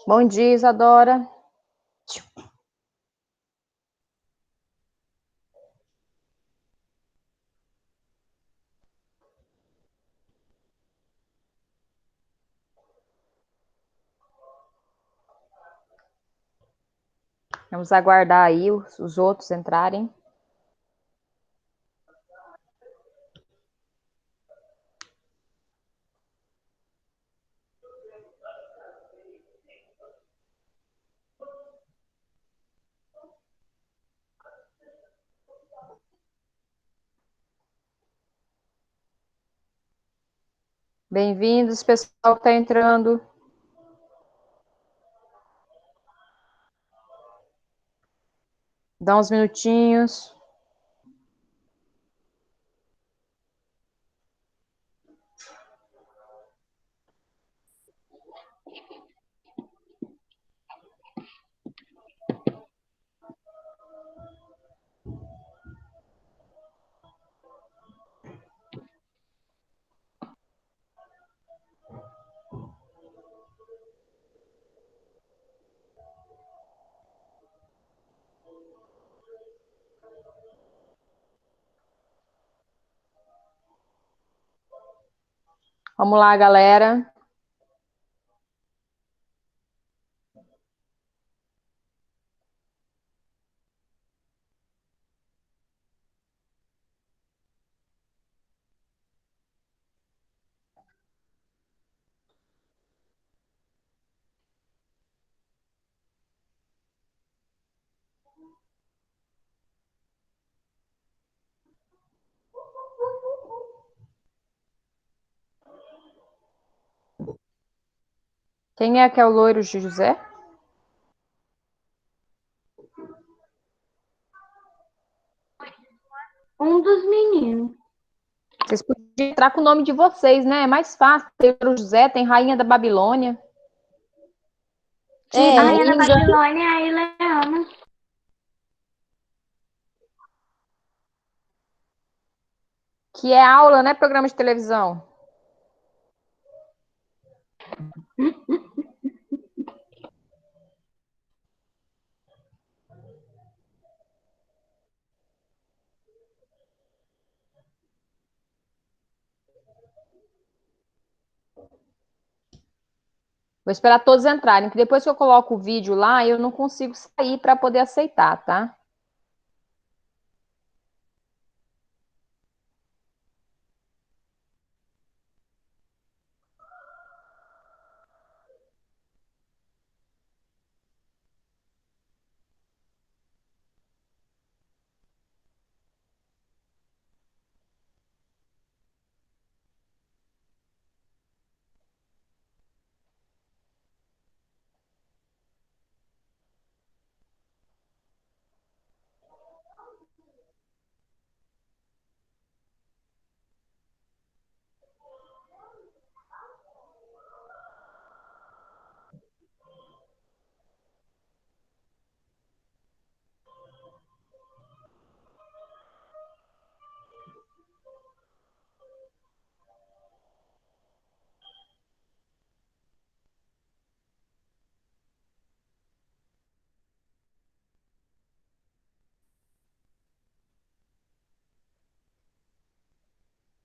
Bom dia, Isadora. Vamos aguardar aí os outros entrarem. Bem-vindos, pessoal que está entrando. Dá uns minutinhos. Vamos lá, galera. Quem é que é o loiro de José? Um dos meninos. Vocês podiam entrar com o nome de vocês, né? É mais fácil. Tem o José, tem Rainha da Babilônia. A Que Rainha da linda! Babilônia e a Ileana. Que é aula, né? Programa de televisão. Vou esperar todos entrarem, que depois que eu coloco o vídeo lá, eu não consigo sair para poder aceitar, tá?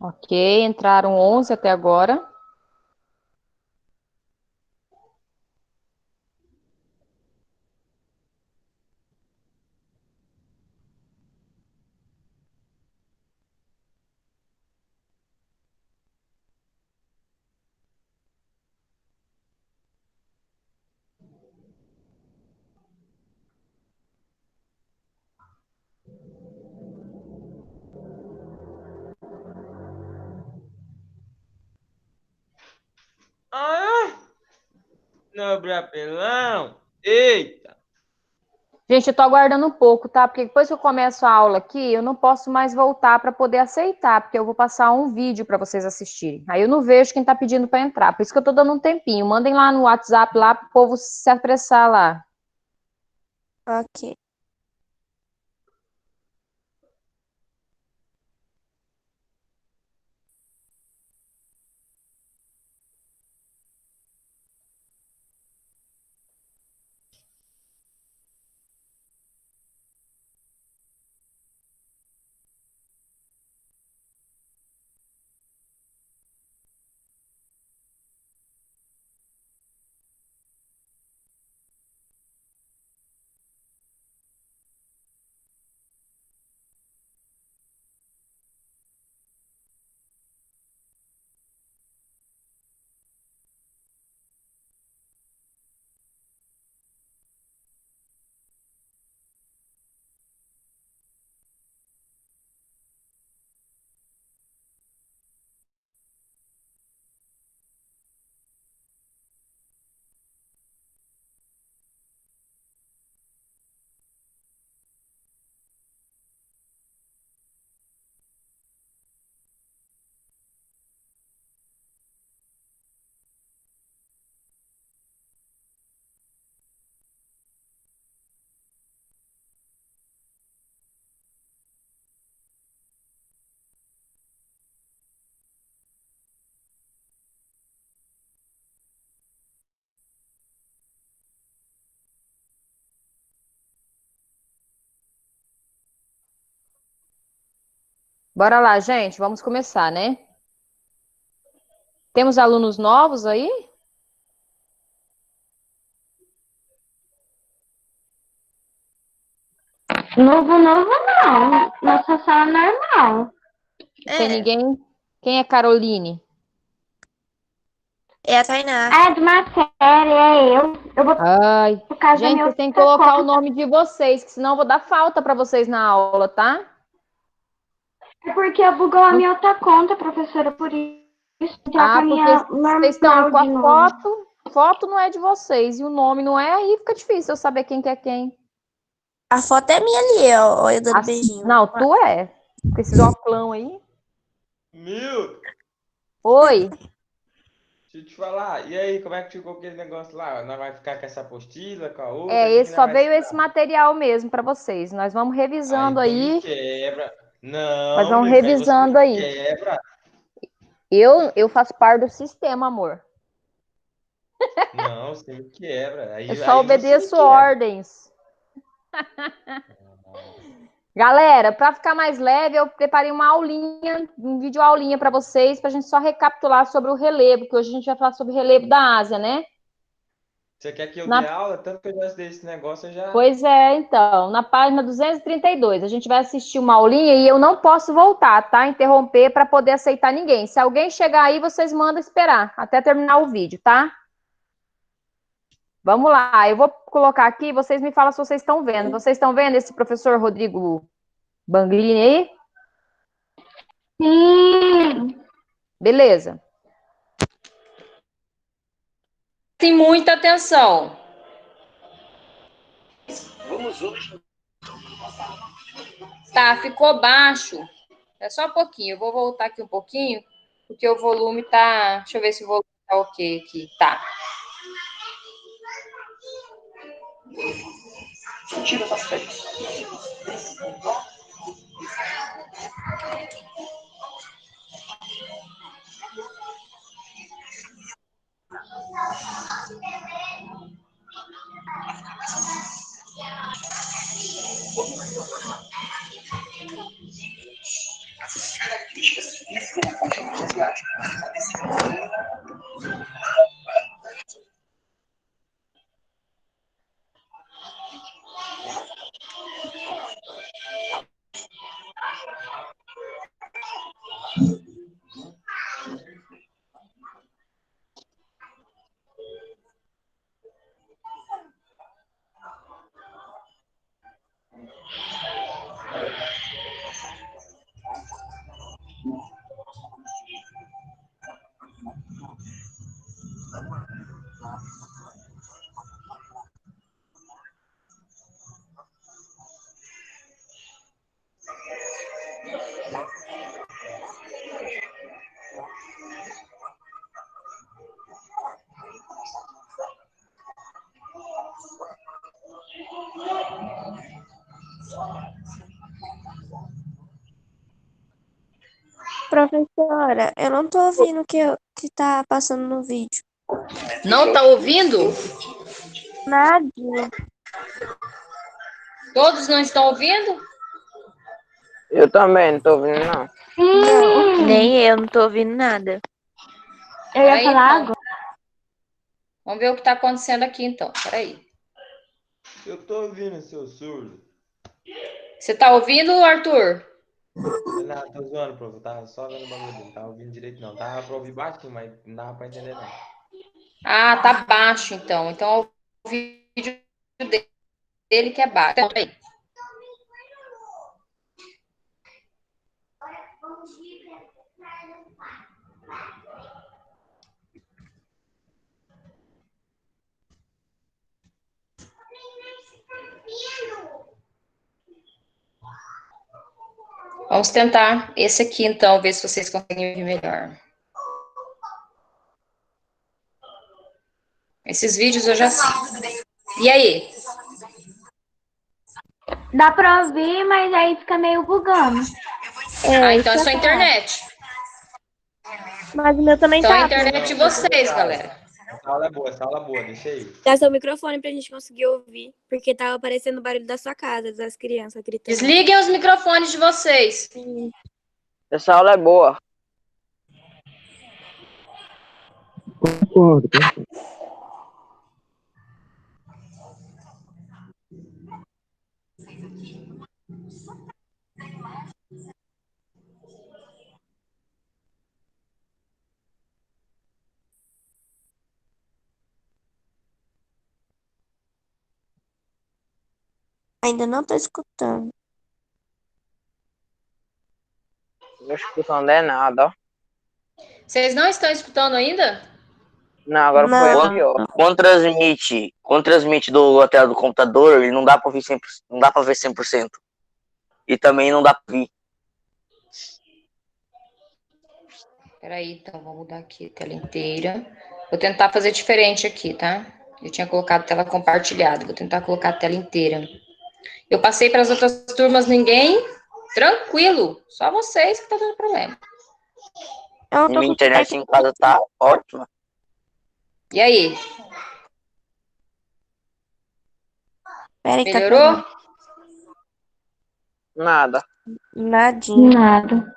Ok, entraram 11 até agora. Ah, nobre apelão. Eita. Gente, eu tô aguardando um pouco, tá? Porque depois que eu começo a aula aqui, eu não posso mais voltar para poder aceitar, porque eu vou passar um vídeo para vocês assistirem. Aí eu não vejo quem tá pedindo para entrar. Por isso que eu tô dando um tempinho. Mandem lá no WhatsApp lá pro povo se apressar lá. Ok. Bora lá, gente, vamos começar, né? Temos alunos novos aí? Novo, novo não. Nossa sala normal. Tem É, ninguém? Quem é Caroline? é a Tainá. É de uma série, é eu. Eu vou Ai, por causa da gente, minha vocês têm que outra colocar o conta. nome de vocês, que senão eu vou dar falta para vocês na aula, tá? É porque bugou a Não- minha outra conta, professora, por isso. Já com Ah, a porque minha vocês estão normal com de a novo. foto, foto não é de vocês, e o nome não é, aí fica difícil eu saber quem que é quem. A foto é minha ali, ó. Olha eu dando beijinho. Não, tu é. Com esses óculos aí. Mil, Oi. deixa eu te falar. E aí, como é que ficou aquele negócio lá? Nós vai ficar com essa apostila, com a outra? É, O que que esse nós só vai veio esse ficar? material mesmo para vocês. Nós vamos Ah, revisando então me aí. quebra. Nós Não, vamos Mil, que aí você revisando me aí. quebra. Eu faço parte do sistema, amor. Não, você me quebra. Eu Aí, só aí você me obedeço quebra. ordens. Galera, para ficar mais leve, eu preparei uma aulinha, um vídeo aulinha para vocês, para a gente só recapitular sobre o relevo, que hoje a gente vai falar sobre o relevo da Ásia, né? Você quer que eu dê Na- aula? Tanto que eu já estudei esse negócio, eu já. Pois é, então, na página 232, a gente vai assistir uma aulinha e eu não posso voltar, tá? Interromper para poder aceitar ninguém. Se alguém chegar aí, vocês mandam esperar até terminar o vídeo, tá? Vamos lá, eu vou colocar aqui, vocês me falam se vocês estão vendo. Vocês estão vendo esse professor Rodrigo Banglini aí? Sim. Beleza. Tem muita atenção. Tá, ficou baixo. É só um pouquinho. Eu vou voltar aqui um pouquinho, porque o volume tá. Deixa eu ver se o volume tá ok aqui. Tá. Professora, eu não tô ouvindo que tá passando no vídeo. Não tá ouvindo? Nada. Todos não estão ouvindo? Eu também, não tô ouvindo, não. Sim. Nem eu, não tô ouvindo nada. Eu ia Peraí, falar então. agora. Vamos ver o que tá acontecendo aqui, então. Peraí. Eu tô ouvindo, seu surdo. Você tá ouvindo, Arthur? Não, tô zoando, prof. Eu tava só vendo o bagulho dele. Não tava ouvindo direito, não. Tava pra ouvir baixinho, mas não dava pra entender, não. Ah, tá baixo, então. Então, o vídeo dele que é baixo. Então, peraí. Vamos tentar esse aqui, então, ver se vocês conseguem ouvir melhor. Esses vídeos eu já sei. E aí? Dá pra ouvir, mas aí fica meio bugando. Ah, isso então é que eu sua ia internet. falar. Mas o meu também Então é a tá. internet de vocês, galera. Essa aula é boa, deixa aí. Dá seu microfone pra gente conseguir ouvir, porque tava aparecendo o barulho da sua casa, das crianças gritando. Desliguem os microfones de vocês. Essa aula é boa. Concordo. Ainda não tô escutando. Não escutando é nada, ó. Vocês não estão escutando ainda? Não, agora foi Não. pior. Quando transmite do tela do computador, ele não dá pra ver 100%, não dá pra ver 100%. E também não dá pra ver. Peraí, então, vou mudar aqui a tela inteira. Vou tentar fazer diferente aqui, tá? Eu tinha colocado tela compartilhada, vou tentar colocar a tela inteira. Eu passei para as outras turmas, ninguém. Tranquilo, só vocês que tá dando problema. Eu não E tô minha com internet em casa tá ótima. E aí, Peraí, que tá melhorou? pegando. Nada. Nadinha. Nada.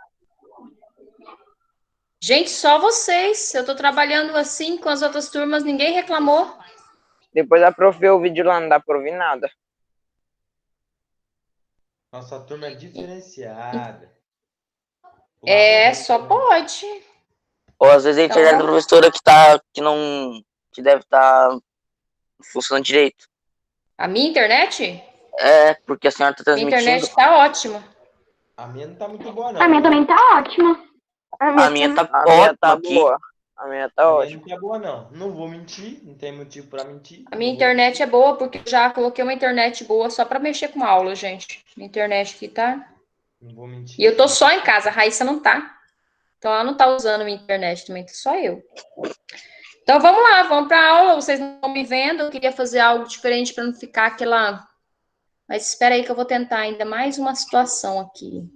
Gente, só vocês. Eu tô trabalhando assim com as outras turmas, ninguém reclamou. Depois a prof vê o vídeo lá, não dá pra ouvir nada. Nossa turma é diferenciada. É, só pode. Ou às vezes a Então, internet da professora que deve estar funcionando direito. a minha internet? É, porque a senhora tá Minha transmitindo. internet tá ótima. A minha não tá muito boa, não. A minha também tá ótima. A minha tá A minha ótima tá aqui. boa. A minha tá A minha ótima. não tá boa, não. Não vou mentir, não tem motivo pra mentir. A minha internet é boa porque eu já coloquei uma internet boa só para mexer com aula, gente. Minha internet aqui tá. Não vou mentir. E eu tô só em casa, a Raíssa não tá. Então ela não tá usando a minha internet também, só eu. Então vamos lá, vamos para aula. Vocês não estão me vendo, eu queria fazer algo diferente para não ficar aquela. Mas espera aí que eu vou tentar ainda mais uma situação aqui.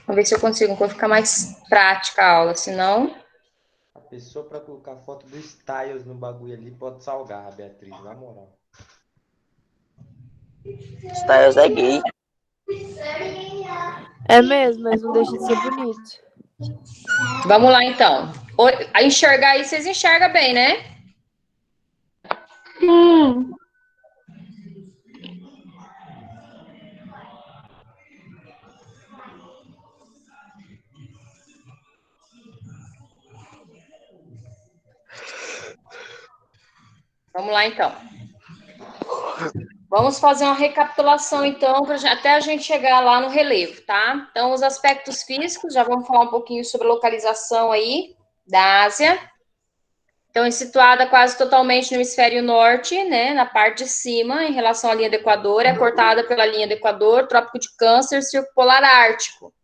Vamos ver se eu consigo ficar mais prática a aula, senão. A pessoa pra colocar foto do Styles no bagulho ali pode salgar a Beatriz, na moral. Styles é gay. É mesmo, mas não deixa de ser bonito. Vamos lá então. A enxergar aí, vocês enxergam bem, né? Sim. Vamos lá então. Vamos fazer uma recapitulação, então, até a gente chegar lá no relevo, tá? Então, os aspectos físicos, já vamos falar um pouquinho sobre a localização aí da Ásia. Então, é situada quase totalmente no hemisfério norte, né? Na parte de cima, em relação à linha do Equador, é cortada pela linha do Equador, Trópico de Câncer, Círculo Polar Ártico.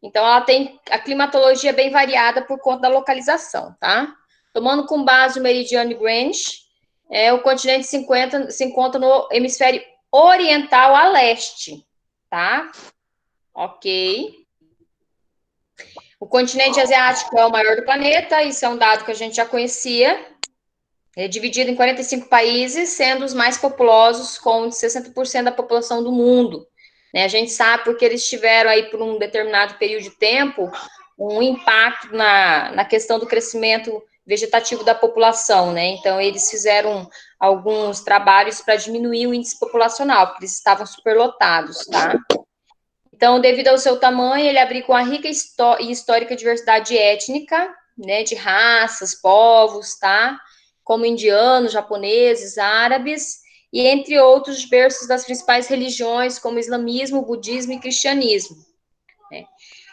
Então, ela tem a climatologia bem variada por conta da localização, tá? Tomando com base o meridiano de Greenwich, o continente se encontra no hemisfério oriental a leste, tá? Ok. O continente asiático é o maior do planeta, isso é um dado que a gente já conhecia. É dividido em 45 países, sendo os mais populosos, com 60% da população do mundo. Né? A gente sabe porque eles tiveram aí, por um determinado período de tempo, um impacto na questão do crescimento vegetativo da população, né? Então, eles fizeram alguns trabalhos para diminuir o índice populacional, porque eles estavam superlotados, tá? Então, devido ao seu tamanho, ele abriga uma rica e histórica diversidade étnica, né? De raças, povos, tá? Como indianos, japoneses, árabes, e entre outros berços das principais religiões, como islamismo, budismo e cristianismo. Né?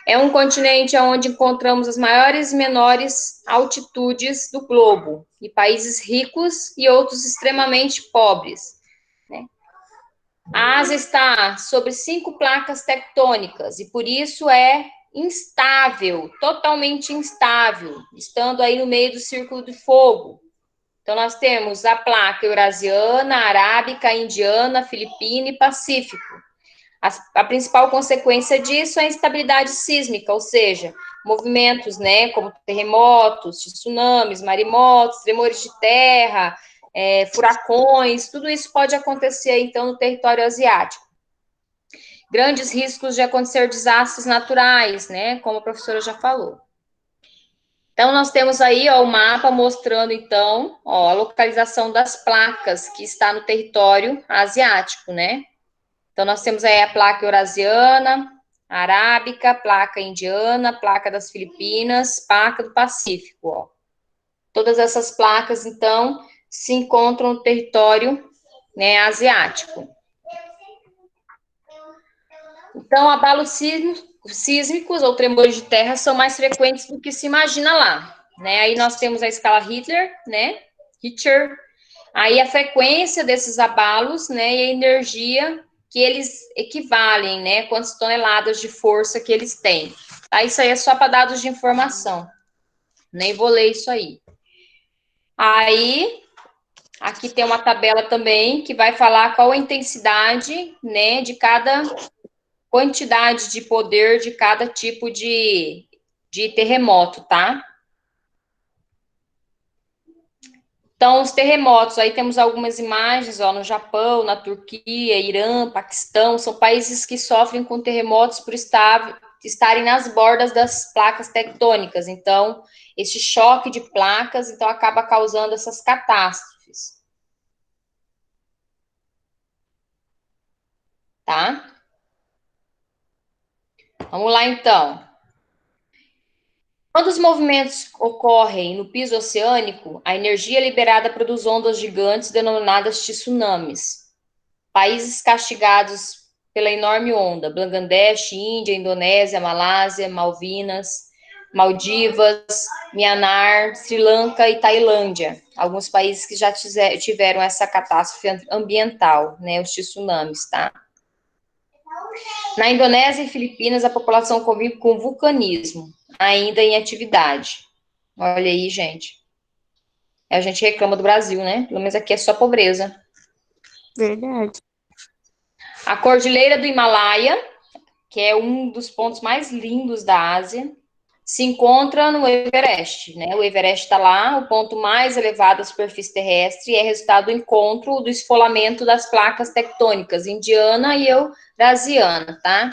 É um continente onde encontramos as maiores e menores altitudes do globo, e países ricos e outros extremamente pobres. Né? A Ásia está sobre 5 placas tectônicas, e por isso é instável, totalmente instável, estando aí no meio do Círculo de Fogo. Então, nós temos a placa eurasiana, arábica, indiana, filipina e pacífico. A principal consequência disso é a instabilidade sísmica, ou seja, movimentos, né, como terremotos, tsunamis, maremotos, tremores de terra, furacões, tudo isso pode acontecer, então, no território asiático. Grandes riscos de acontecer desastres naturais, né, como a professora já falou. Então, nós temos aí, ó, o mapa mostrando, então, ó, a localização das placas que está no território asiático, né? Então, nós temos aí a placa eurasiana, arábica, placa indiana, placa das Filipinas, placa do Pacífico, ó. Todas essas placas, então, se encontram no território, né, asiático. Então, abalos sísmicos ou tremores de terra são mais frequentes do que se imagina lá, né? Aí nós temos a escala Richter, né? Richter. Aí a frequência desses abalos, né? E a energia que eles equivalem, né? Quantas toneladas de força que eles têm. Tá? Isso aí é só para dados de informação. Nem vou ler isso aí. Aí, aqui tem uma tabela também que vai falar qual a intensidade, né? De cada quantidade de poder de cada tipo de terremoto, tá? Então, os terremotos, aí temos algumas imagens, ó, no Japão, na Turquia, Irã, Paquistão, são países que sofrem com terremotos por estarem nas bordas das placas tectônicas. Então, esse choque de placas, então, acaba causando essas catástrofes. Tá? Vamos lá, então. Quando os movimentos ocorrem no piso oceânico, a energia liberada produz ondas gigantes denominadas tsunamis. Países castigados pela enorme onda: Bangladesh, Índia, Indonésia, Malásia, Malvinas, Maldivas, Myanmar, Sri Lanka e Tailândia. Alguns países que já tiveram essa catástrofe ambiental, né, os tsunamis, tá? Na Indonésia e Filipinas, a população convive com vulcanismo, ainda em atividade. Olha aí, gente. A gente reclama do Brasil, né? Pelo menos aqui é só pobreza. Verdade. A Cordilheira do Himalaia, que é um dos pontos mais lindos da Ásia, se encontra no Everest, né? O Everest está lá, o ponto mais elevado da superfície terrestre, e é resultado do encontro do esfolamento das placas tectônicas indiana e eurasiana, tá?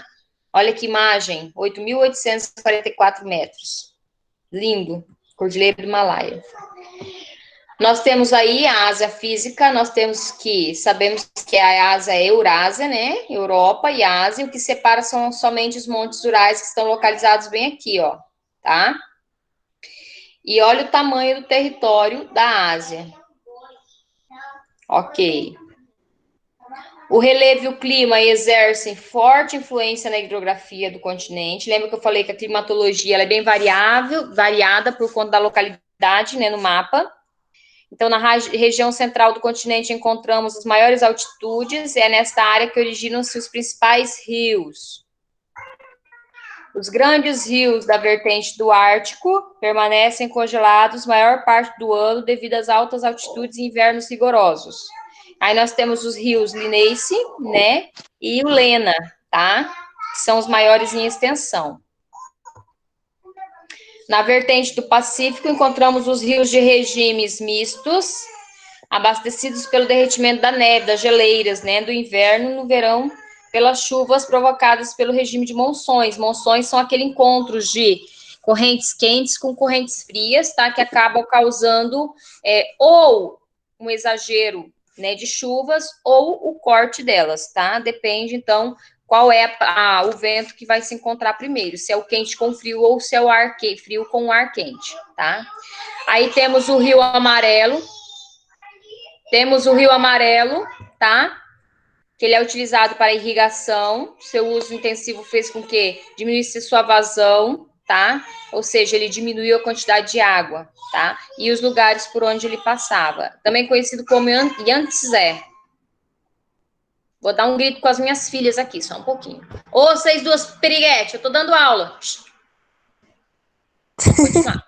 Olha que imagem, 8.844 metros. Lindo, Cordilheira do Himalaia. Nós temos aí a Ásia física, sabemos que a Ásia é Eurásia, né? Europa e Ásia, o que separa são somente os montes Urais que estão localizados bem aqui, ó, tá? E olha o tamanho do território da Ásia. Ok. O relevo e o clima exercem forte influência na hidrografia do continente. Lembra que eu falei que a climatologia ela é bem variada por conta da localidade, né, no mapa. Então, na região central do continente encontramos as maiores altitudes, e é nesta área que originam-se os principais rios. Os grandes rios da vertente do Ártico permanecem congelados maior parte do ano devido às altas altitudes e invernos rigorosos. Aí nós temos os rios Lineice, né, e o Lena, tá? Que são os maiores em extensão. Na vertente do Pacífico, encontramos os rios de regimes mistos, abastecidos pelo derretimento da neve, das geleiras, né, do inverno no verão, pelas chuvas provocadas pelo regime de monções. Monções são aquele encontro de correntes quentes com correntes frias, tá, que acabam causando ou um exagero, né, de chuvas ou o corte delas, tá? Depende, então, qual é o vento que vai se encontrar primeiro, se é o quente com frio ou se é o frio com o ar quente, tá? Aí temos o Rio Amarelo. Tá? Que ele é utilizado para irrigação. Seu uso intensivo fez com que diminuísse sua vazão, tá? Ou seja, ele diminuiu a quantidade de água, tá? E os lugares por onde ele passava. Também conhecido como Yangtze. Vou dar um grito com as minhas filhas aqui, só um pouquinho. Ô, vocês duas periguete, eu tô dando aula. Vou continuar.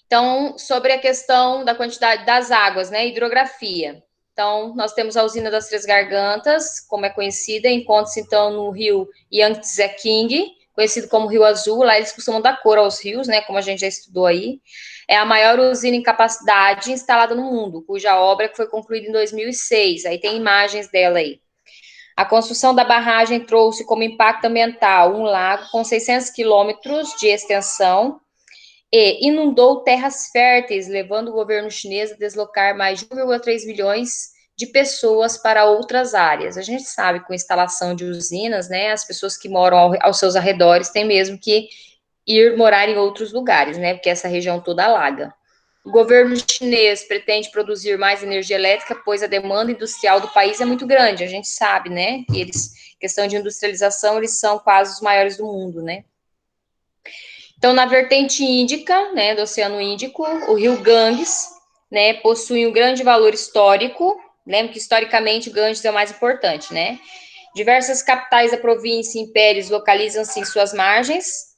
Então, sobre a questão da quantidade das águas, né? Hidrografia. Então, nós temos a usina das Três Gargantas, como é conhecida, encontra-se, então, no rio Yangtze King, conhecido como Rio Azul. Lá eles costumam dar cor aos rios, né, como a gente já estudou aí. É a maior usina em capacidade instalada no mundo, cuja obra foi concluída em 2006. Aí tem imagens dela aí. A construção da barragem trouxe como impacto ambiental um lago com 600 quilômetros de extensão e inundou terras férteis, levando o governo chinês a deslocar mais de 1,3 milhões de pessoas para outras áreas. A gente sabe que com a instalação de usinas, né, as pessoas que moram aos seus arredores têm mesmo que ir morar em outros lugares, né, porque essa região toda alaga. O governo chinês pretende produzir mais energia elétrica, pois a demanda industrial do país é muito grande. A gente sabe, né? Que eles, questão de industrialização, eles são quase os maiores do mundo, né? Então, na vertente índica, né, do Oceano Índico, o rio Ganges, né, possui um grande valor histórico. Lembra que historicamente o Ganges é o mais importante, né? Diversas capitais da província e impérios localizam-se em suas margens.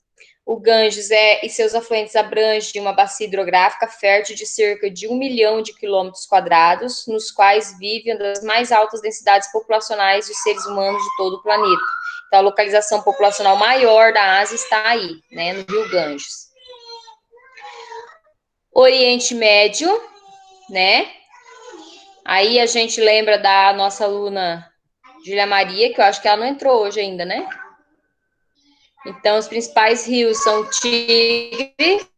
O Ganges e seus afluentes abrangem uma bacia hidrográfica fértil de cerca de 1 milhão de quilômetros quadrados, nos quais vivem uma das mais altas densidades populacionais de seres humanos de todo o planeta. Então, a localização populacional maior da Ásia está aí, né, no Rio Ganges. Oriente Médio, né? Aí a gente lembra da nossa aluna Julia Maria, que eu acho que ela não entrou hoje ainda, né? Então, os principais rios são Tigre.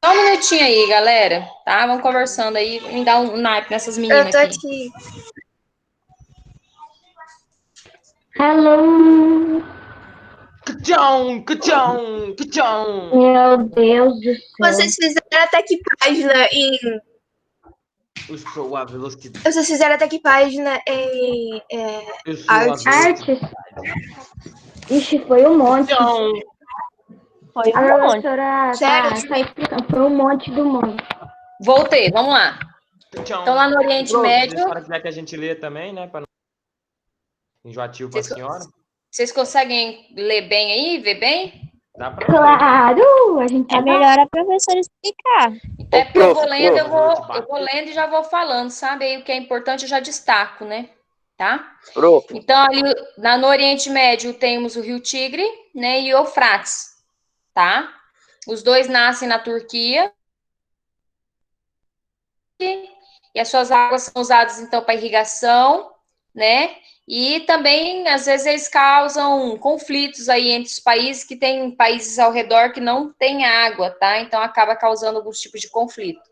Só um minutinho aí, galera, tá? Vamos conversando aí, me dá um naipe nessas meninas Eu tô aqui. aqui. Hello! Tchau, tchau, tchau. Meu Deus do céu. Vocês fizeram até que página em. Eu sou a velocidade. Vocês fizeram até que página em. Eu sou a Artes. velocidade. Ixi, foi um monte. Tchau. Foi A um monte. professora Sério? tá explicando. Foi um monte do monte. Voltei, vamos lá. Tchau. Então, lá no Oriente Prof, Médio, se a senhora quiser que a gente lê também, né? Para não enjoativo para a senhora. vocês conseguem ler bem aí, ver bem? Dá para Claro! A gente É melhor a professora explicar. Então, é porque eu vou Prof, lendo, eu prof. vou lendo e já vou falando, sabe? Aí o que é importante eu já destaco, né? Tá? Prof, Então, ali no Oriente Médio temos o Rio Tigre, né, e o Eufrates, tá? Os dois nascem na Turquia e as suas águas são usadas, então, para irrigação, né? E também, às vezes, eles causam conflitos aí entre os países, que tem países ao redor que não têm água, tá? Então, acaba causando alguns tipos de conflito.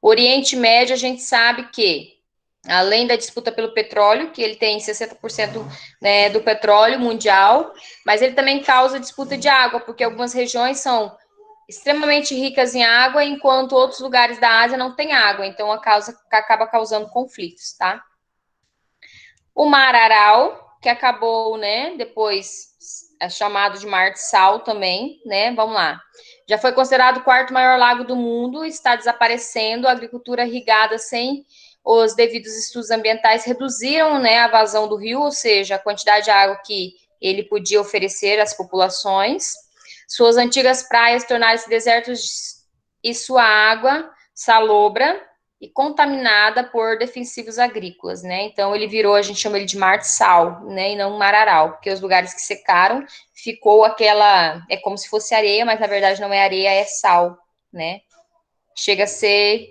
O Oriente Médio, a gente sabe que, além da disputa pelo petróleo, que ele tem 60%, né, do petróleo mundial, mas ele também causa disputa de água, porque algumas regiões são extremamente ricas em água, enquanto outros lugares da Ásia não têm água, então acaba causando conflitos, tá? O Mar Aral, que acabou, né, depois é chamado de Mar de Sal também, né, vamos lá. Já foi considerado o quarto maior lago do mundo, está desaparecendo, a agricultura irrigada sem os devidos estudos ambientais reduziram, né, a vazão do rio, ou seja, a quantidade de água que ele podia oferecer às populações. Suas antigas praias tornaram-se desertos e sua água salobra e contaminada por defensivos agrícolas, né? Então ele virou, a gente chama ele de mar de sal, né? E não mar aral, porque os lugares que secaram ficou aquela, é como se fosse areia, mas na verdade não é areia, é sal, né? Chega a ser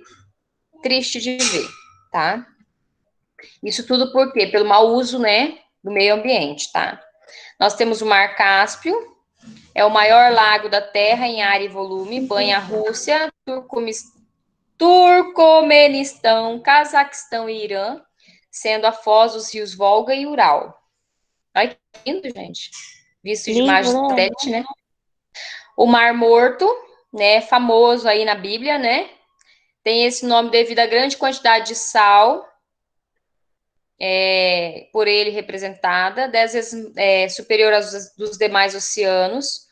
triste de ver, tá? Isso tudo por quê? Pelo mau uso, né, do meio ambiente, tá? Nós temos o Mar Cáspio, é o maior lago da Terra em área e volume, banha a Rússia, Turcomenistão, Cazaquistão e Irã, sendo a foz dos rios Volga e Ural. Olha que lindo, gente. Visto de Lindo, imagem né? satélite, né? O Mar Morto, né, famoso aí na Bíblia, né? Tem esse nome devido à grande quantidade de sal por ele representada, 10 vezes superior aos dos demais oceanos.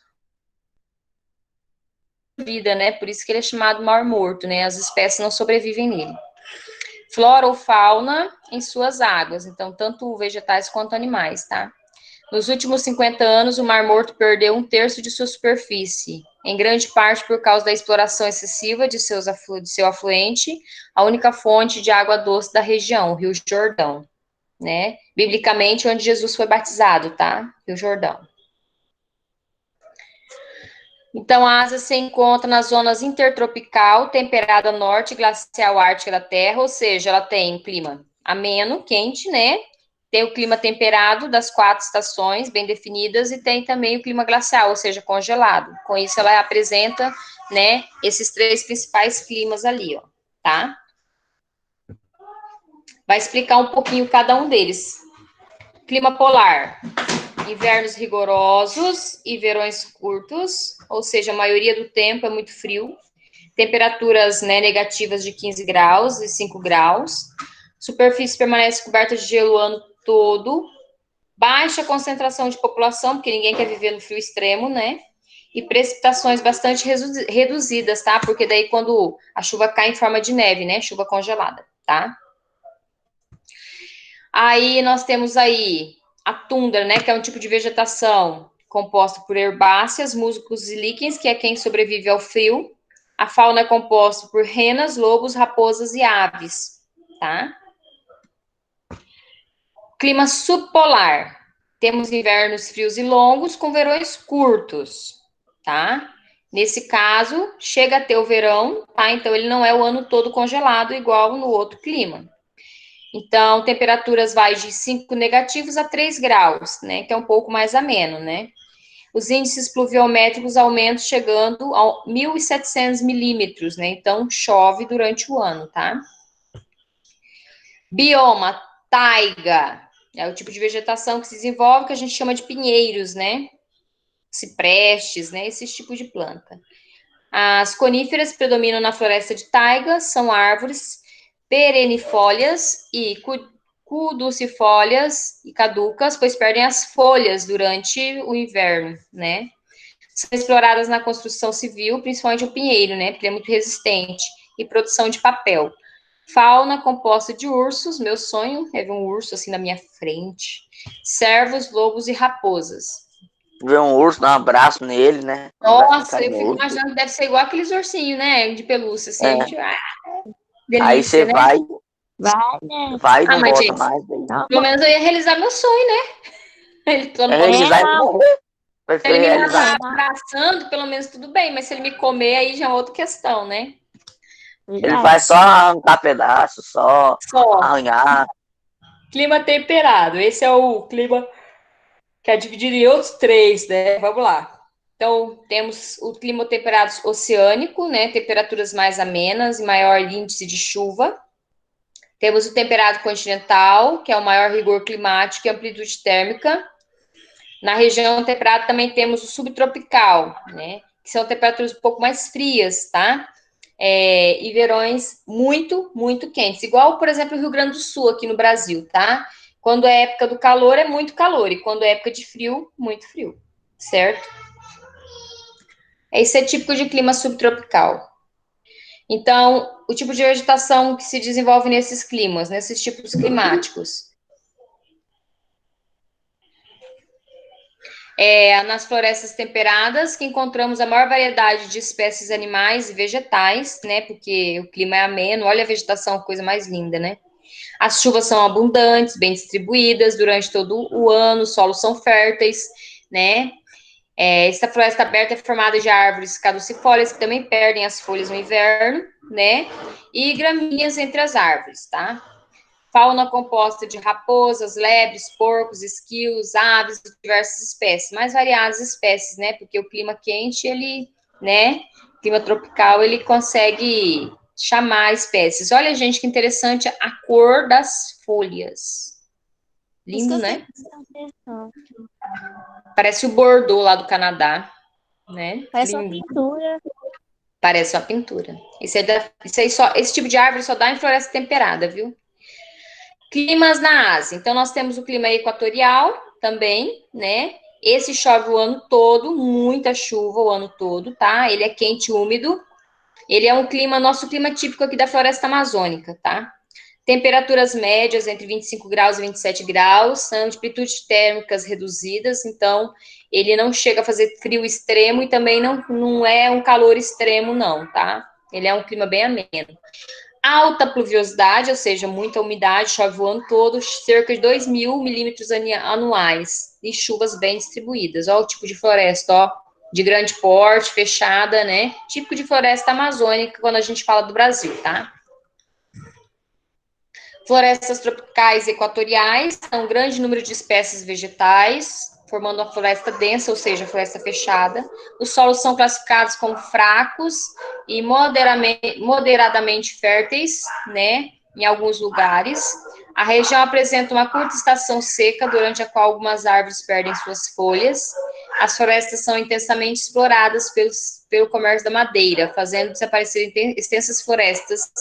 Vida, né? Por isso que ele é chamado Mar Morto, né? As espécies não sobrevivem nele. Flora ou fauna em suas águas, então tanto vegetais quanto animais, tá? Nos últimos 50 anos, o Mar Morto perdeu 1/3 de sua superfície, em grande parte por causa da exploração excessiva de seu afluente, a única fonte de água doce da região, o Rio Jordão, né? Biblicamente, onde Jesus foi batizado, tá? Rio Jordão. Então, a Ásia se encontra nas zonas intertropical, temperada norte e glacial ártica da Terra, ou seja, ela tem um clima ameno, quente, né? Tem o clima temperado das 4 estações bem definidas e tem também o clima glacial, ou seja, congelado. Com isso, ela apresenta, né, esses 3 principais climas ali, ó, tá? Vai explicar um pouquinho cada um deles. Clima polar. Invernos rigorosos e verões curtos, ou seja, a maioria do tempo é muito frio. Temperaturas, né, negativas de 15 graus e 5 graus. Superfície permanece coberta de gelo o ano todo. Baixa concentração de população, porque ninguém quer viver no frio extremo, né? E precipitações bastante reduzidas, tá? Porque daí quando a chuva cai em forma de neve, né? Chuva congelada, tá? Aí nós temos aí a tundra, né, que é um tipo de vegetação composta por herbáceas, musgos e líquens, que é quem sobrevive ao frio. A fauna é composta por renas, lobos, raposas e aves, tá? Clima subpolar. Temos invernos frios e longos com verões curtos, tá? Nesse caso, chega a ter o verão, tá? Então, ele não é o ano todo congelado, igual no outro clima. Então, temperaturas vai de 5 negativos a 3 graus, né? Que é um pouco mais ameno, né? Os índices pluviométricos aumentam chegando a 1.700 milímetros, né? Então, chove durante o ano, tá? Bioma, taiga. É o tipo de vegetação que se desenvolve, que a gente chama de pinheiros, né? Ciprestes, né? Esse tipo de planta. As coníferas predominam na floresta de taiga, são árvores perennifólias e caducifólias e caducas, pois perdem as folhas durante o inverno, né? São exploradas na construção civil, principalmente o pinheiro, né? Porque é muito resistente, e produção de papel. Fauna composta de ursos, meu sonho é ver um urso assim na minha frente. Cervos, lobos e raposas. Ver um urso, dar um abraço nele, né? Nossa, eu fico imaginando que deve ser igual aqueles ursinhos, né? De pelúcia, assim. É. A gente, Aí delícia, você né? vai, Vai, né? vai e não mas, volta gente, mais. Daí. pelo menos eu ia realizar meu sonho, né? Ele só não É pode realizar e morrer. Vai Se ele me realizar. matar abraçando, pelo menos tudo bem, mas se ele me comer, aí já é outra questão, né? Ele vai só arrancar pedaços, só Só. arranhar. Clima temperado. Esse é o clima que é dividido em outros 3, né? Vamos lá. Então, temos o clima temperado oceânico, né? Temperaturas mais amenas e maior índice de chuva. Temos o temperado continental, que é o maior rigor climático e amplitude térmica. Na região temperada também temos o subtropical, né? Que são temperaturas um pouco mais frias, tá? E verões muito, muito quentes. Igual, por exemplo, o Rio Grande do Sul, aqui no Brasil, tá? Quando é época do calor, é muito calor. E quando é época de frio, muito frio. Certo? Esse é típico de clima subtropical. Então, o tipo de vegetação que se desenvolve nesses climas, nesses tipos climáticos. Nas florestas temperadas, que encontramos a maior variedade de espécies animais e vegetais, né? Porque o clima é ameno. Olha a vegetação, coisa mais linda, né? As chuvas são abundantes, bem distribuídas durante todo o ano, os solos são férteis, né? Esta floresta aberta é formada de árvores caducifólias, que também perdem as folhas no inverno, né? E gramíneas entre as árvores, tá? Fauna composta de raposas, lebres, porcos, esquilos, aves de diversas espécies, mais variadas espécies, né? Porque o clima quente, ele, né? Clima tropical, ele consegue chamar espécies. Olha, gente, que interessante a cor das folhas. Lindo, né? Parece o Bordeaux lá do Canadá, né? Parece Lindo. uma pintura. Parece uma pintura. Esse tipo de árvore só dá em floresta temperada, viu? Climas na Ásia. Então, nós temos o clima equatorial também, né? Esse chove o ano todo, muita chuva o ano todo, tá? Ele é quente e úmido. Ele é um clima, nosso clima típico aqui da floresta amazônica, tá? Temperaturas médias entre 25 graus e 27 graus, são amplitudes térmicas reduzidas, então ele não chega a fazer frio extremo e também não é um calor extremo, não, tá? Ele é um clima bem ameno. Alta pluviosidade, ou seja, muita umidade, chove o ano todo, cerca de 2.000 milímetros anuais, e chuvas bem distribuídas. Olha o tipo de floresta, ó, de grande porte, fechada, né? Típico de floresta amazônica quando a gente fala do Brasil, tá? Florestas tropicais equatoriais, um grande número de espécies vegetais, formando uma floresta densa, ou seja, floresta fechada. Os solos são classificados como fracos e moderadamente férteis, né, em alguns lugares. A região apresenta uma curta estação seca, durante a qual algumas árvores perdem suas folhas. As florestas são intensamente exploradas pelo comércio da madeira, fazendo desaparecer extensas florestas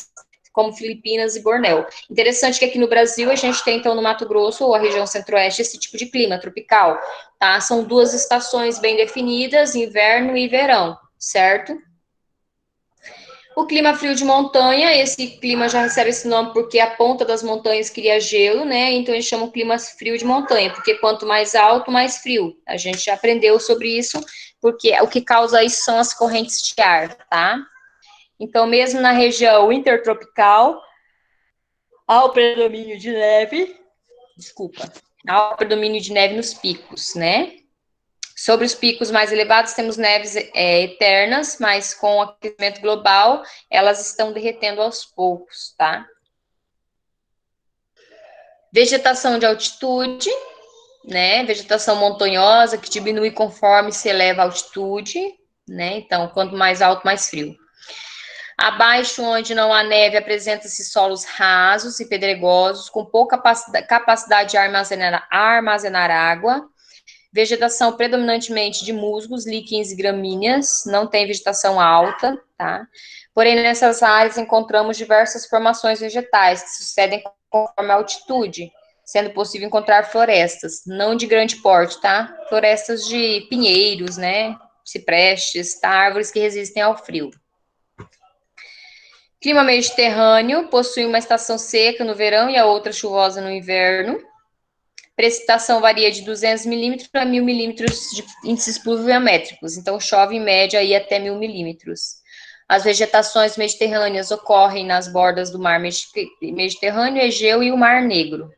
como Filipinas e Bornéu. Interessante que aqui no Brasil a gente tem, então, no Mato Grosso, ou a região centro-oeste, esse tipo de clima tropical, tá? São duas estações bem definidas, inverno e verão, certo? O clima frio de montanha, esse clima já recebe esse nome porque a ponta das montanhas cria gelo, né? Então eles chamam clima frio de montanha, porque quanto mais alto, mais frio. A gente já aprendeu sobre isso, porque o que causa isso são as correntes de ar, tá? Então, mesmo na região intertropical, há o predomínio de neve, há o predomínio de neve nos picos, né? Sobre os picos mais elevados, temos neves eternas, mas com o aquecimento global, elas estão derretendo aos poucos, tá? Vegetação de altitude, né? Vegetação montanhosa, que diminui conforme se eleva a altitude, né? Então, quanto mais alto, mais frio. Abaixo, onde não há neve, apresenta-se solos rasos e pedregosos, com pouca capacidade de armazenar água. Vegetação predominantemente de musgos, líquens e gramíneas, não tem vegetação alta, tá? Porém, nessas áreas encontramos diversas formações vegetais que sucedem conforme a altitude, sendo possível encontrar florestas, não de grande porte, tá? Florestas de pinheiros, né? Ciprestes, tá? Árvores que resistem ao frio. Clima mediterrâneo, possui uma estação seca no verão e a outra chuvosa no inverno. Precipitação varia de 200 milímetros a 1.000 milímetros de índices pluviométricos, então chove em média aí até 1.000 milímetros. As vegetações mediterrâneas ocorrem nas bordas do mar Mediterrâneo, Egeu e o Mar Negro.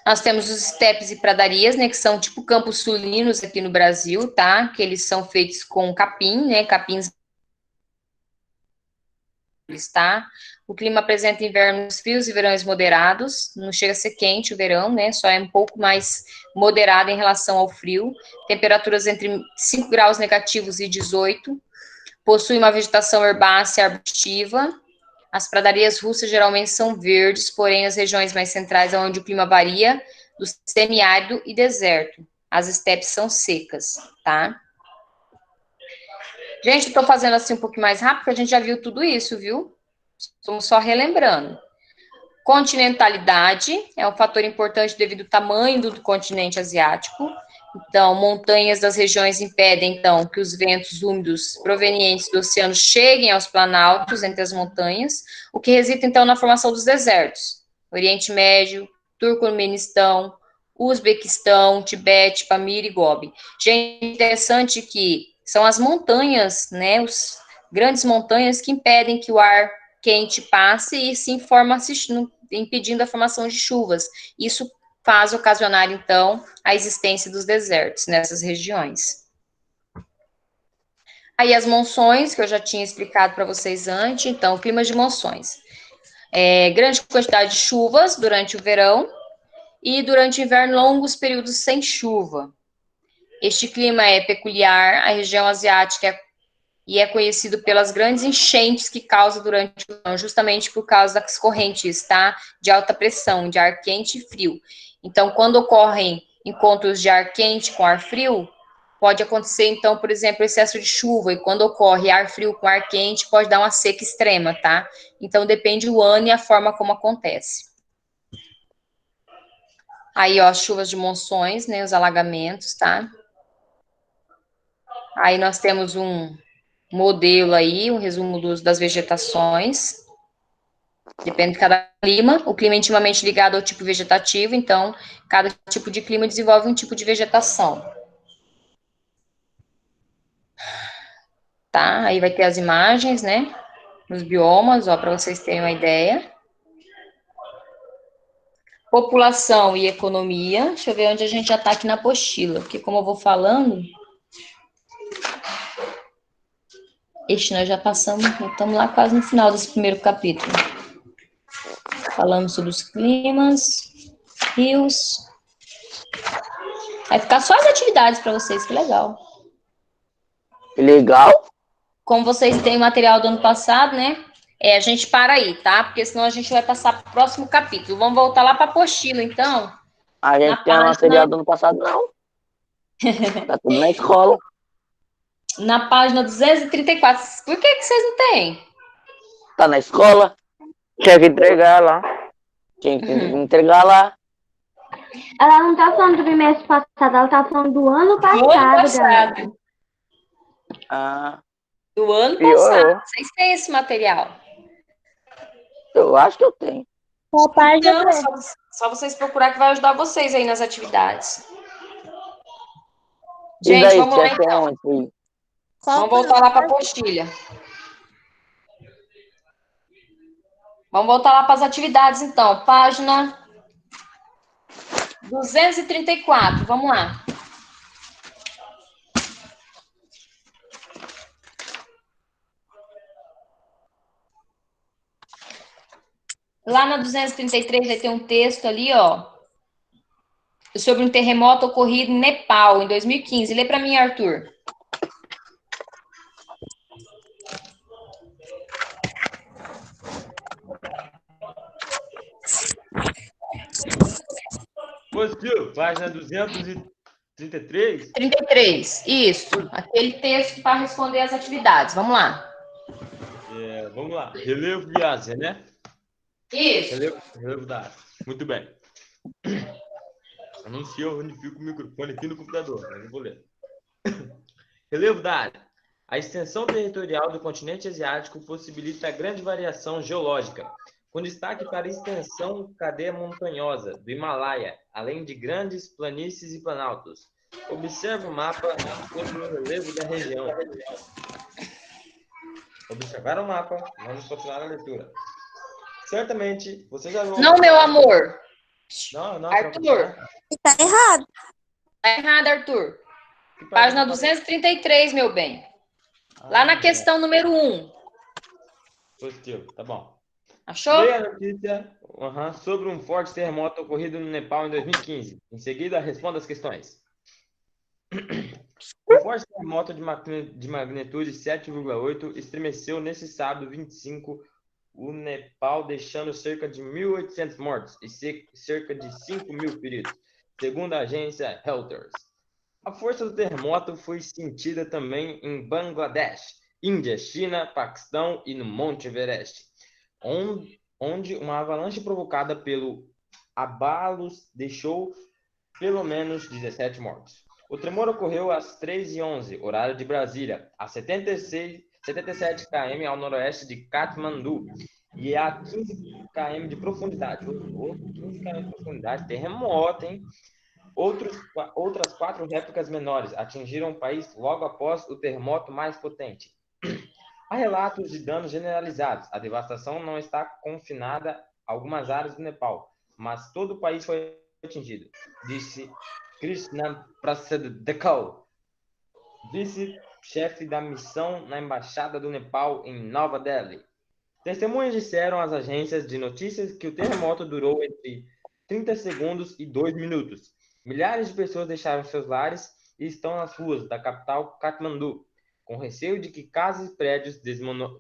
Nós temos os estepes e pradarias, né, que são tipo campos sulinos aqui no Brasil, tá? Que eles são feitos com capim, né, capins, tá? O clima apresenta invernos frios e verões moderados, não chega a ser quente o verão, né? Só é um pouco mais moderado em relação ao frio. Temperaturas entre 5 graus negativos e 18. Possui uma vegetação herbácea arbustiva. As pradarias russas geralmente são verdes, porém nas regiões mais centrais, onde o clima varia, do semiárido e deserto. As estepes são secas, tá? Gente, eu tô fazendo assim um pouquinho mais rápido, porque a gente já viu tudo isso, viu? Estamos só relembrando. Continentalidade é um fator importante devido ao tamanho do continente asiático. Então, montanhas das regiões impedem, então, que os ventos úmidos provenientes do oceano cheguem aos planaltos entre as montanhas, o que resulta, então, na formação dos desertos. Oriente Médio, Turcomenistão, Uzbequistão, Tibete, Pamir e Gobi. Gente, interessante que são as montanhas, né, os grandes montanhas que impedem que o ar quente passe e se impedindo a formação de chuvas. Isso faz ocasionar, então, a existência dos desertos nessas regiões. Aí as monções, que eu já tinha explicado para vocês antes, então, clima de monções. Grande quantidade de chuvas durante o verão e durante o inverno, longos períodos sem chuva. Este clima é peculiar à região asiática e é conhecido pelas grandes enchentes que causa durante o verão, justamente por causa das correntes, tá? De alta pressão, de ar quente e frio. Então, quando ocorrem encontros de ar quente com ar frio, pode acontecer, então, por exemplo, excesso de chuva, e quando ocorre ar frio com ar quente, pode dar uma seca extrema, tá? Então, depende o ano e a forma como acontece. Aí, ó, as chuvas de monções, né, os alagamentos, tá? Aí nós temos um modelo aí, um resumo das vegetações. Depende de cada clima. O clima é intimamente ligado ao tipo vegetativo, então, cada tipo de clima desenvolve um tipo de vegetação. Tá? Aí vai ter as imagens, né? Nos biomas, ó, para vocês terem uma ideia. População e economia. Deixa eu ver onde a gente já está aqui na apostila, porque como eu vou falando, Ixi, nós já passamos, já estamos lá quase no final desse primeiro capítulo. Falamos sobre os climas, rios. Vai ficar só as atividades para vocês, que legal. Legal. Como vocês têm o material do ano passado, né? A gente para aí, tá? Porque senão a gente vai passar para o próximo capítulo. Vamos voltar lá para a apostila, então. A gente tem o material do ano passado, não. Tá tudo na escola. Na página 234. Por que vocês não têm? Tá na escola. Tinha que entregar lá. Tinha que entregar lá. Ela não tá falando do trimestre passado, ela tá falando do ano passado, Do ano passado. galera. Ah, Do ano Piorou. passado. Vocês têm esse material? eu acho que eu tenho. Qual página? Então, só vocês procurar que vai ajudar vocês aí nas atividades. E Gente, daí, vamos lá tinha então. onde, filho? Vamos voltar lá para a apostila. Vamos voltar lá para as atividades, então. Página 234. Vamos lá. Lá na 233 vai ter um texto ali, ó, sobre um terremoto ocorrido em Nepal, em 2015. Lê para mim, Arthur. Positivo, página 233. 33, isso. Aquele texto para responder as atividades. Vamos lá. Vamos lá. Relevo de Ásia, né? Isso. Relevo da Ásia. Muito bem. Anuncia onde fica o microfone aqui no computador, mas eu vou ler. Relevo da Ásia. A extensão territorial do continente asiático possibilita grande variação geológica, com destaque para a extensão cadeia montanhosa do Himalaia, além de grandes planícies e planaltos. Observe o mapa sobre o relevo da região. Observar o mapa, vamos continuar a leitura. Certamente, você já viu... Não, meu amor. Não, Arthur. Tá errado. Tá errado, Arthur. Página 233, meu bem. Lá na questão número 1. Positivo, tá bom. Achou? Leia a notícia sobre um forte terremoto ocorrido no Nepal em 2015. Em seguida, responda as questões. Um forte terremoto de magnitude 7,8 estremeceu nesse sábado 25 o Nepal, deixando cerca de 1.800 mortos e cerca de 5.000 feridos, segundo a agência Reuters. A força do terremoto foi sentida também em Bangladesh, Índia, China, Paquistão e no Monte Everest, onde uma avalanche provocada pelo abalos deixou pelo menos 17 mortos. O tremor ocorreu às 3h11, horário de Brasília, a 77 km ao noroeste de Katmandu e a 15 km de profundidade. 15 km de profundidade, terremoto, hein? Outras 4 réplicas menores atingiram o país logo após o terremoto mais potente. Há relatos de danos generalizados. A devastação não está confinada a algumas áreas do Nepal, mas todo o país foi atingido, disse Krishna Prasadekal, vice-chefe da missão na Embaixada do Nepal em Nova Delhi. Testemunhas disseram às agências de notícias que o terremoto durou entre 30 segundos e 2 minutos. Milhares de pessoas deixaram seus lares e estão nas ruas da capital Katmandu, com receio de que casas e prédios Desmoronem.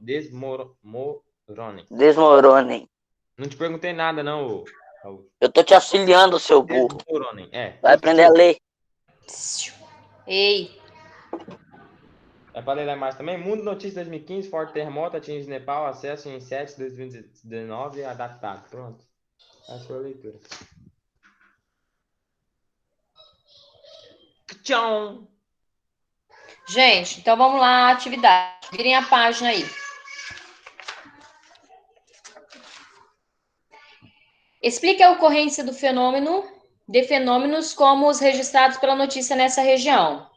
Não te perguntei nada, não, Raul. Eu tô te auxiliando, seu burro. Desmoronem, Vai aprender a ler. Ei. É para ler mais também. Mundo Notícias 2015, forte terremoto atinge Nepal, acesso em 7 de 2019, adaptado. Pronto. Essa foi a leitura. Tchau! Gente, então vamos lá, atividade. Virem a página aí. Explique a ocorrência de fenômenos como os registrados pela notícia nessa região.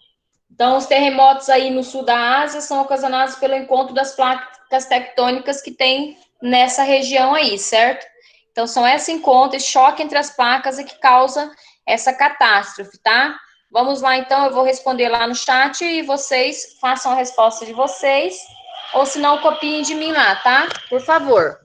Então, os terremotos aí no sul da Ásia são ocasionados pelo encontro das placas tectônicas que tem nessa região aí, certo? Então, são esse encontro, esse choque entre as placas que causa essa catástrofe, tá? Vamos lá, então, eu vou responder lá no chat e vocês façam a resposta de vocês ou se não, copiem de mim lá, tá? Por favor.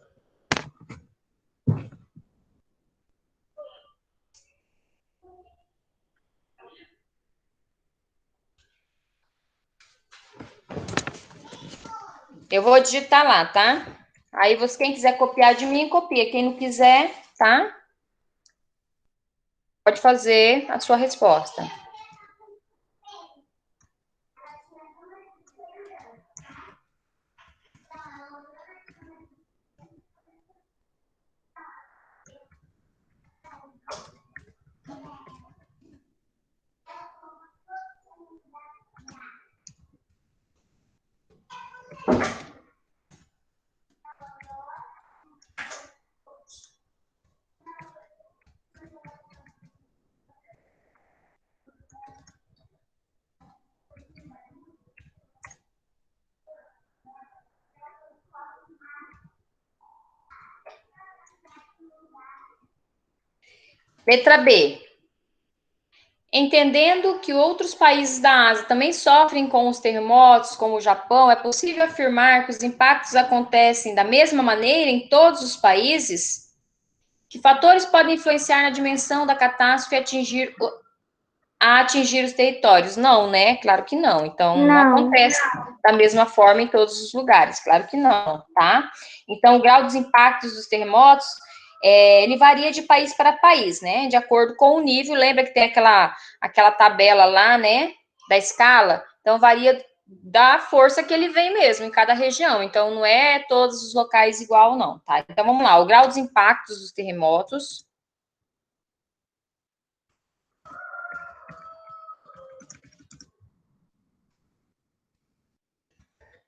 Eu vou digitar lá, tá? Aí você, quem quiser copiar de mim, copia. Quem não quiser, tá? Pode fazer a sua resposta. Letra B. Entendendo que outros países da Ásia também sofrem com os terremotos, como o Japão, é possível afirmar que os impactos acontecem da mesma maneira em todos os países? Que fatores podem influenciar na dimensão da catástrofe a atingir os territórios? Não, né? Claro que não. Então, não Não. acontece da mesma forma em todos os lugares. Claro que não, tá? Então, o grau dos impactos dos terremotos, ele varia de país para país, né? De acordo com o nível. Lembra que tem aquela tabela lá, né? Da escala? Então, varia da força que ele vem mesmo em cada região. Então, não é todos os locais igual, não, tá? Então, vamos lá. O grau dos impactos dos terremotos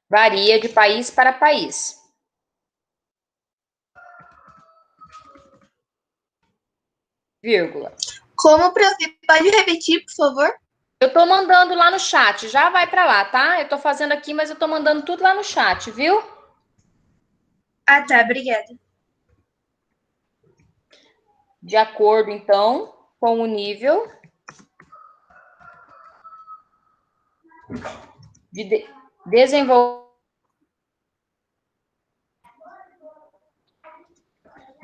varia de país para país. Vírgula. Como, prof? Pode repetir, por favor? Eu tô mandando lá no chat, já vai para lá, tá? Eu tô fazendo aqui, mas eu tô mandando tudo lá no chat, viu? Ah, tá, obrigada. De acordo, então, com o nível de desenvolvimento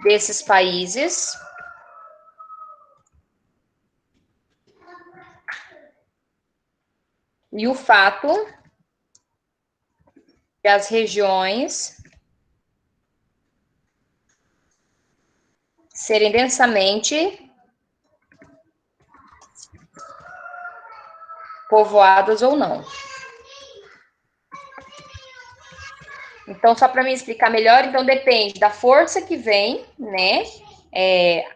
desses países, e o fato de as regiões serem densamente povoadas ou não. Então, só para me explicar melhor, então depende da força que vem, né?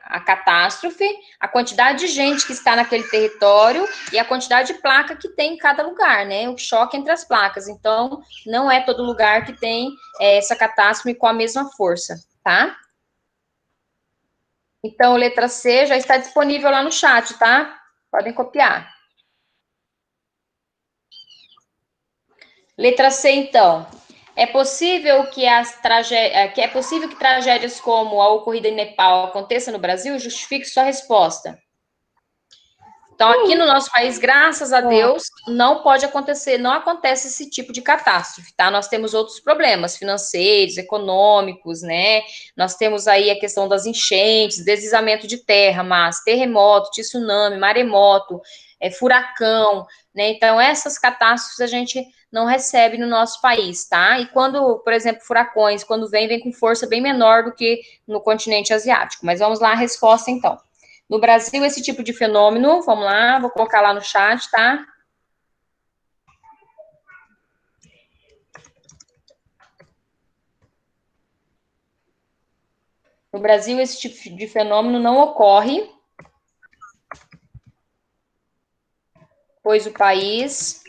A catástrofe, a quantidade de gente que está naquele território e a quantidade de placa que tem em cada lugar, né? O choque entre as placas. Então, não é todo lugar que tem essa catástrofe com a mesma força, tá? Então, letra C já está disponível lá no chat, tá? Podem copiar. Letra C, então. É possível que tragédias como a ocorrida em Nepal aconteça no Brasil? Justifique sua resposta. Então, aqui no nosso país, graças a Deus, não pode acontecer, não acontece esse tipo de catástrofe, tá? Nós temos outros problemas financeiros, econômicos, né? Nós temos aí a questão das enchentes, deslizamento de terra, mas terremoto, tsunami, maremoto, furacão, né? Então, essas catástrofes a gente não recebe no nosso país, tá? E quando, por exemplo, furacões, quando vem com força bem menor do que no continente asiático. Mas vamos lá, a resposta, então. No Brasil, esse tipo de fenômeno, vamos lá, vou colocar lá no chat, tá? No Brasil, esse tipo de fenômeno não ocorre, pois o país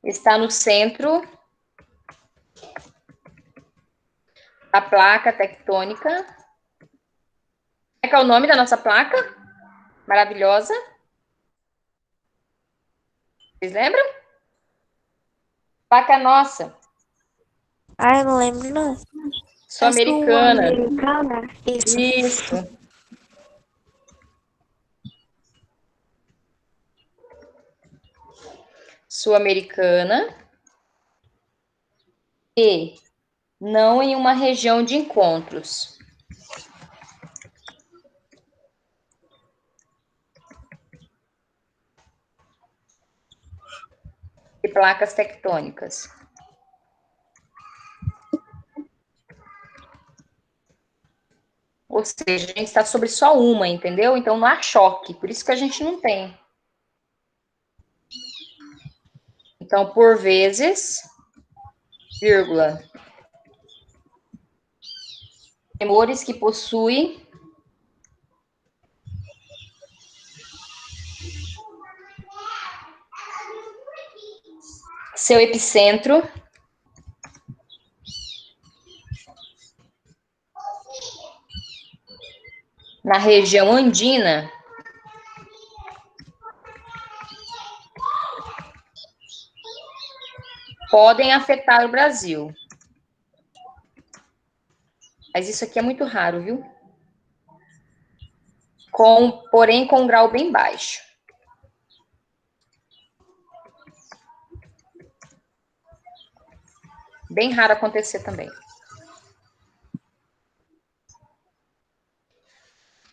está no centro da placa tectônica. Como é o nome da nossa placa? Maravilhosa. Vocês lembram? Placa nossa. Ah, eu não lembro, não. Sul-americana. Sul-Americana? Isso. Sul-americana. e não em uma região de encontros. E placas tectônicas. Ou seja, a gente está sobre só uma, entendeu? Então não há choque, por isso que a gente não tem. Então, por vezes, vírgula, tremores que possuem seu epicentro na região andina podem afetar o Brasil. Mas isso aqui é muito raro, viu? Porém, com um grau bem baixo. Bem raro acontecer também.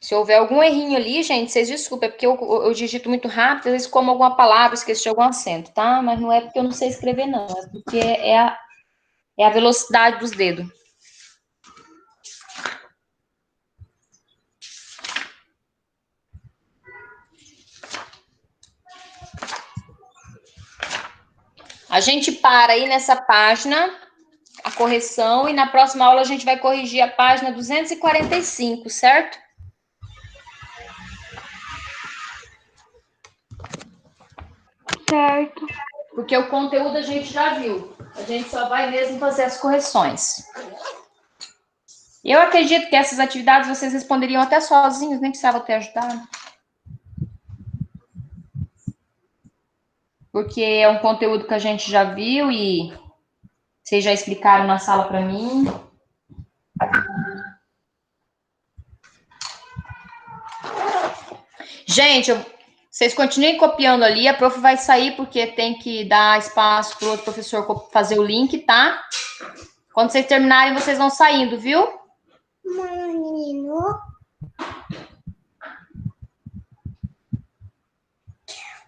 Se houver algum errinho ali, gente, vocês desculpem, é porque eu digito muito rápido, às vezes como alguma palavra, esqueci de algum acento, tá? Mas não é porque eu não sei escrever, não. É porque é a velocidade dos dedos. A gente para aí nessa página, a correção, e na próxima aula a gente vai corrigir a página 245, certo? Certo. Porque o conteúdo a gente já viu. A gente só vai mesmo fazer as correções. Eu acredito que essas atividades vocês responderiam até sozinhos, nem precisava ter ajudado. Porque é um conteúdo que a gente já viu e vocês já explicaram na sala para mim. Gente, vocês continuem copiando ali, a prof vai sair porque tem que dar espaço para o outro professor fazer o link, tá? Quando vocês terminarem, vocês vão saindo, viu?